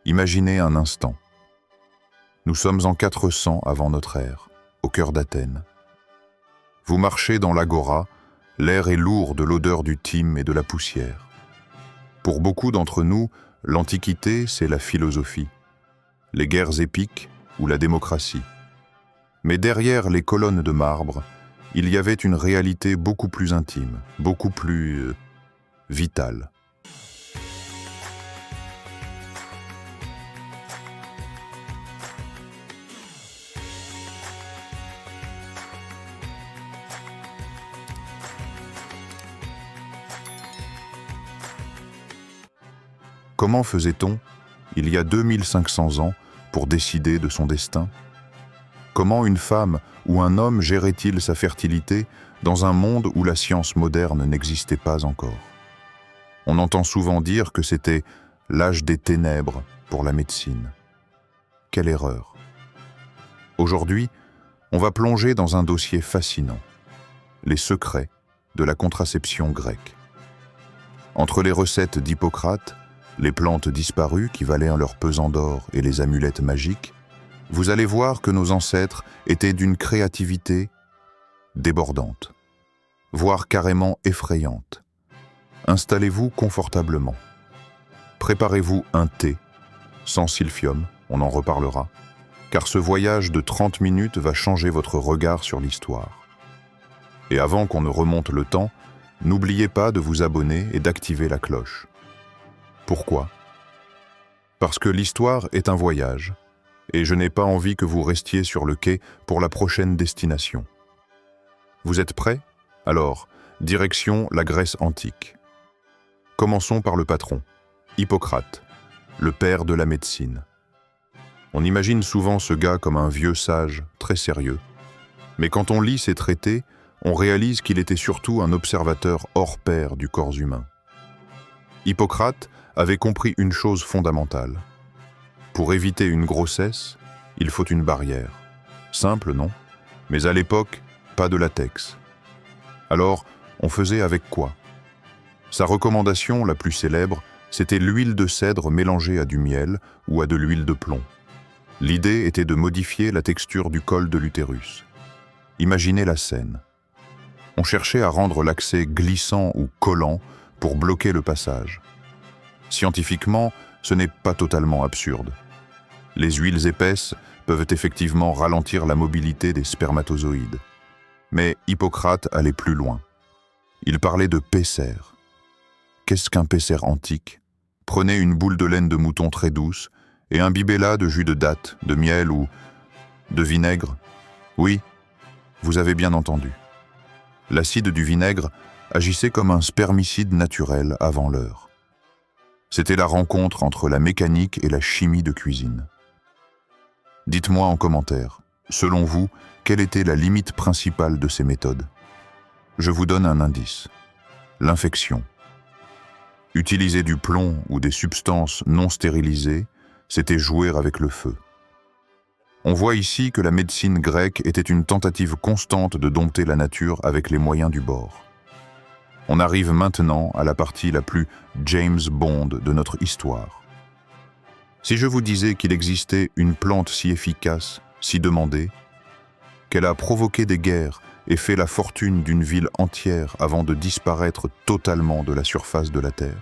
Imaginez un instant. Nous sommes en 400 avant notre ère, au cœur d'Athènes. Vous marchez dans l'agora, l'air est lourd de l'odeur du thym et de la poussière. Pour beaucoup d'entre nous, l'Antiquité, c'est la philosophie, les guerres épiques ou la démocratie. Mais derrière les colonnes de marbre, il y avait une réalité beaucoup plus intime, beaucoup plus vitale. Comment faisait-on, il y a 2500 ans, pour décider de son destin? Comment une femme ou un homme gérait-il sa fertilité dans un monde où la science moderne n'existait pas encore? On entend souvent dire que c'était l'âge des ténèbres pour la médecine. Quelle erreur! Aujourd'hui, on va plonger dans un dossier fascinant, les secrets de la contraception grecque. Entre les recettes d'Hippocrate, les plantes disparues qui valaient leur pesant d'or et les amulettes magiques, vous allez voir que nos ancêtres étaient d'une créativité débordante, voire carrément effrayante. Installez-vous confortablement. Préparez-vous un thé, sans silphium, on en reparlera, car ce voyage de 30 minutes va changer votre regard sur l'histoire. Et avant qu'on ne remonte le temps, n'oubliez pas de vous abonner et d'activer la cloche. Pourquoi? Parce que l'histoire est un voyage, et je n'ai pas envie que vous restiez sur le quai pour la prochaine destination. Vous êtes prêts? Alors, direction la Grèce antique. Commençons par le patron, Hippocrate, le père de la médecine. On imagine souvent ce gars comme un vieux sage, très sérieux, mais quand on lit ses traités, on réalise qu'il était surtout un observateur hors pair du corps humain. Hippocrate avait compris une chose fondamentale. Pour éviter une grossesse, il faut une barrière. Simple, non? Mais à l'époque, pas de latex. Alors, on faisait avec quoi? Sa recommandation la plus célèbre, c'était l'huile de cèdre mélangée à du miel ou à de l'huile de plomb. L'idée était de modifier la texture du col de l'utérus. Imaginez la scène. On cherchait à rendre l'accès glissant ou collant pour bloquer le passage. Scientifiquement, ce n'est pas totalement absurde. Les huiles épaisses peuvent effectivement ralentir la mobilité des spermatozoïdes. Mais Hippocrate allait plus loin. Il parlait de pesser. Qu'est-ce qu'un pesser antique? Prenez une boule de laine de mouton très douce et imbibez-la de jus de dattes, de miel ou de vinaigre. Oui, vous avez bien entendu. L'acide du vinaigre agissait comme un spermicide naturel avant l'heure. C'était la rencontre entre la mécanique et la chimie de cuisine. Dites-moi en commentaire, selon vous, quelle était la limite principale de ces méthodes? Je vous donne un indice. L'infection. Utiliser du plomb ou des substances non stérilisées, c'était jouer avec le feu. On voit ici que la médecine grecque était une tentative constante de dompter la nature avec les moyens du bord. On arrive maintenant à la partie la plus James Bond de notre histoire. Si je vous disais qu'il existait une plante si efficace, si demandée, qu'elle a provoqué des guerres et fait la fortune d'une ville entière avant de disparaître totalement de la surface de la Terre.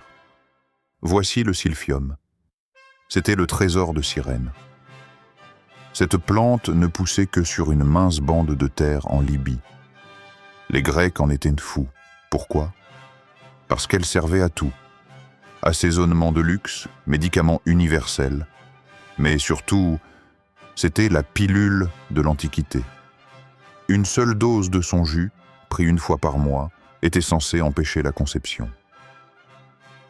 Voici le silphium. C'était le trésor de Cyrène. Cette plante ne poussait que sur une mince bande de terre en Libye. Les Grecs en étaient fous. Pourquoi? Parce qu'elle servait à tout. Assaisonnement de luxe, médicament universel, mais surtout, c'était la pilule de l'Antiquité. Une seule dose de son jus, pris une fois par mois, était censée empêcher la conception.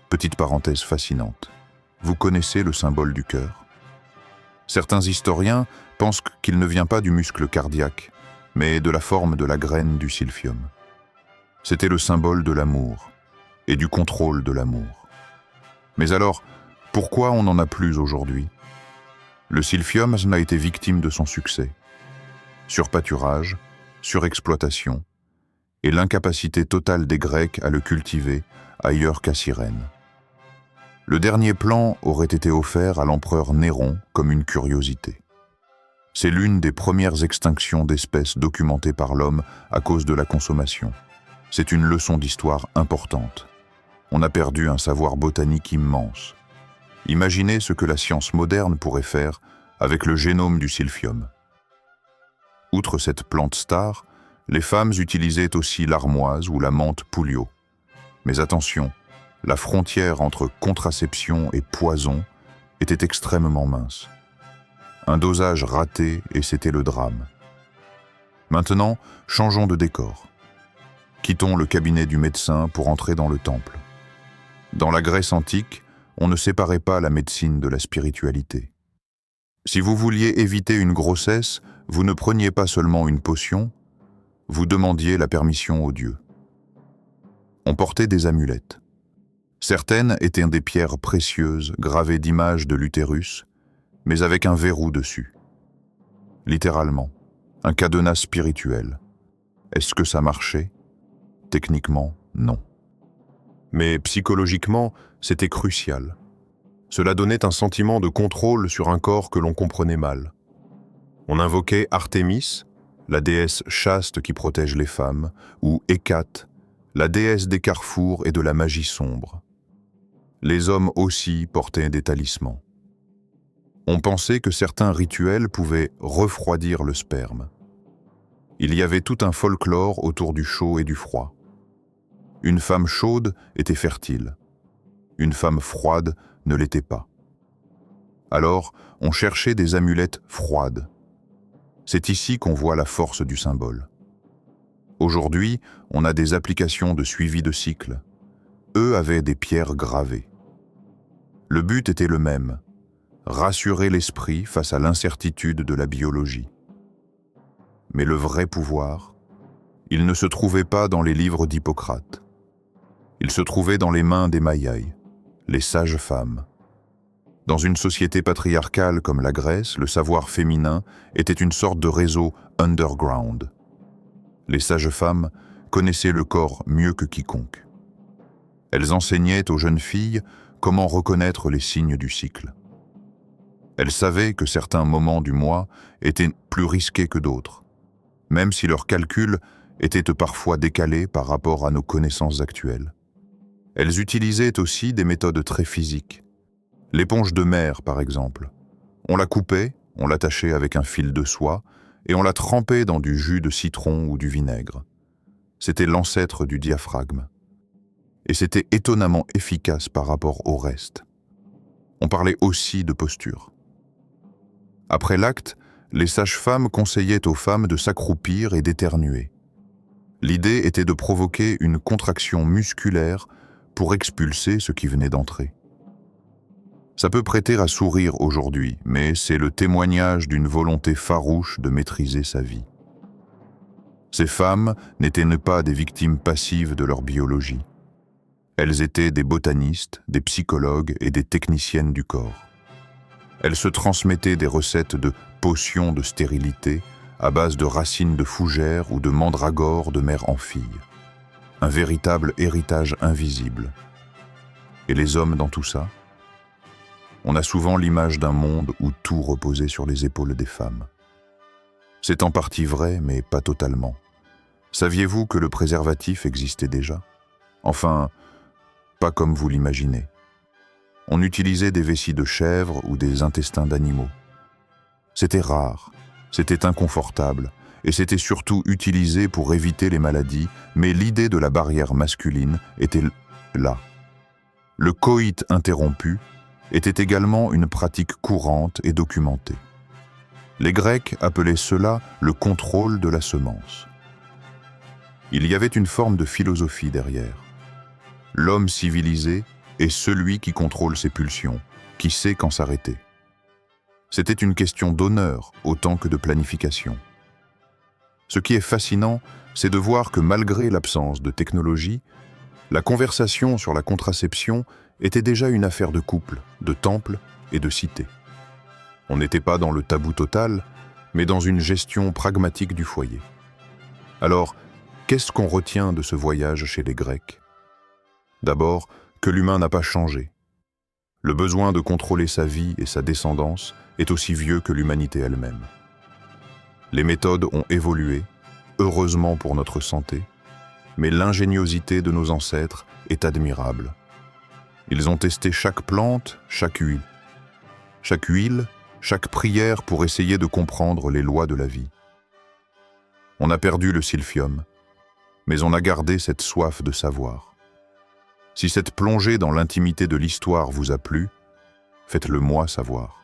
Petite parenthèse fascinante. Vous connaissez le symbole du cœur? Certains historiens pensent qu'il ne vient pas du muscle cardiaque, mais de la forme de la graine du silphium. C'était le symbole de l'amour et du contrôle de l'amour. Mais alors, pourquoi on n'en a plus aujourd'hui? Le silphium a été victime de son succès. Surpâturage, surexploitation et l'incapacité totale des Grecs à le cultiver ailleurs qu'à Cyrène. Le dernier plan aurait été offert à l'empereur Néron comme une curiosité. C'est l'une des premières extinctions d'espèces documentées par l'homme à cause de la consommation. C'est une leçon d'histoire importante. On a perdu un savoir botanique immense. Imaginez ce que la science moderne pourrait faire avec le génome du silphium. Outre cette plante star, les femmes utilisaient aussi l'armoise ou la menthe Pouliot. Mais attention, la frontière entre contraception et poison était extrêmement mince. Un dosage raté et c'était le drame. Maintenant, changeons de décor. Quittons le cabinet du médecin pour entrer dans le temple. Dans la Grèce antique, on ne séparait pas la médecine de la spiritualité. Si vous vouliez éviter une grossesse, vous ne preniez pas seulement une potion, vous demandiez la permission aux dieux. On portait des amulettes. Certaines étaient des pierres précieuses gravées d'images de l'utérus, mais avec un verrou dessus. Littéralement, un cadenas spirituel. Est-ce que ça marchait? Techniquement, non. Mais psychologiquement, c'était crucial. Cela donnait un sentiment de contrôle sur un corps que l'on comprenait mal. On invoquait Artémis, la déesse chaste qui protège les femmes, ou Hécate, la déesse des carrefours et de la magie sombre. Les hommes aussi portaient des talismans. On pensait que certains rituels pouvaient refroidir le sperme. Il y avait tout un folklore autour du chaud et du froid. Une femme chaude était fertile. Une femme froide ne l'était pas. Alors, on cherchait des amulettes froides. C'est ici qu'on voit la force du symbole. Aujourd'hui, on a des applications de suivi de cycle. Eux avaient des pierres gravées. Le but était le même, rassurer l'esprit face à l'incertitude de la biologie. Mais le vrai pouvoir, il ne se trouvait pas dans les livres d'Hippocrate. Il se trouvait dans les mains des Maïaï, les sages femmes. Dans une société patriarcale comme la Grèce, le savoir féminin était une sorte de réseau underground. Les sages femmes connaissaient le corps mieux que quiconque. Elles enseignaient aux jeunes filles comment reconnaître les signes du cycle. Elles savaient que certains moments du mois étaient plus risqués que d'autres, même si leurs calculs étaient parfois décalés par rapport à nos connaissances actuelles. Elles utilisaient aussi des méthodes très physiques. L'éponge de mer, par exemple. On la coupait, on l'attachait avec un fil de soie et on la trempait dans du jus de citron ou du vinaigre. C'était l'ancêtre du diaphragme. Et c'était étonnamment efficace par rapport au reste. On parlait aussi de posture. Après l'acte, les sages-femmes conseillaient aux femmes de s'accroupir et d'éternuer. L'idée était de provoquer une contraction musculaire pour expulser ce qui venait d'entrer. Ça peut prêter à sourire aujourd'hui, mais c'est le témoignage d'une volonté farouche de maîtriser sa vie. Ces femmes n'étaient pas des victimes passives de leur biologie. Elles étaient des botanistes, des psychologues et des techniciennes du corps. Elles se transmettaient des recettes de potions de stérilité à base de racines de fougères ou de mandragore de mère en fille. Un véritable héritage invisible. Et les hommes dans tout ça? On a souvent l'image d'un monde où tout reposait sur les épaules des femmes. C'est en partie vrai, mais pas totalement. Saviez-vous que le préservatif existait déjà? Enfin, pas comme vous l'imaginez. On utilisait des vessies de chèvre ou des intestins d'animaux. C'était rare, c'était inconfortable, et c'était surtout utilisé pour éviter les maladies, mais l'idée de la barrière masculine était là. Le coït interrompu était également une pratique courante et documentée. Les Grecs appelaient cela le contrôle de la semence. Il y avait une forme de philosophie derrière. L'homme civilisé est celui qui contrôle ses pulsions, qui sait quand s'arrêter. C'était une question d'honneur autant que de planification. Ce qui est fascinant, c'est de voir que malgré l'absence de technologie, la conversation sur la contraception était déjà une affaire de couple, de temple et de cité. On n'était pas dans le tabou total, mais dans une gestion pragmatique du foyer. Alors, qu'est-ce qu'on retient de ce voyage chez les Grecs? D'abord, que l'humain n'a pas changé. Le besoin de contrôler sa vie et sa descendance est aussi vieux que l'humanité elle-même. Les méthodes ont évolué, heureusement pour notre santé, mais l'ingéniosité de nos ancêtres est admirable. Ils ont testé chaque plante, chaque huile, chaque prière pour essayer de comprendre les lois de la vie. On a perdu le silphium, mais on a gardé cette soif de savoir. Si cette plongée dans l'intimité de l'histoire vous a plu, faites-le moi savoir.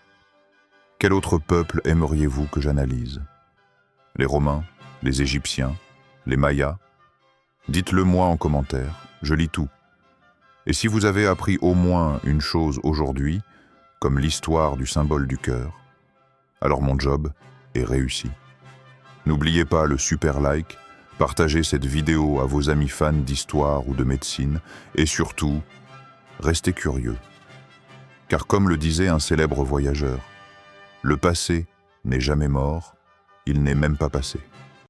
Quel autre peuple aimeriez-vous que j'analyse? Les Romains, les Égyptiens, les Mayas? Dites-le moi en commentaire, je lis tout. Et si vous avez appris au moins une chose aujourd'hui, comme l'histoire du symbole du cœur, alors mon job est réussi. N'oubliez pas le super like, partagez cette vidéo à vos amis fans d'histoire ou de médecine, et surtout, restez curieux. Car comme le disait un célèbre voyageur, le passé n'est jamais mort, il n'est même pas passé.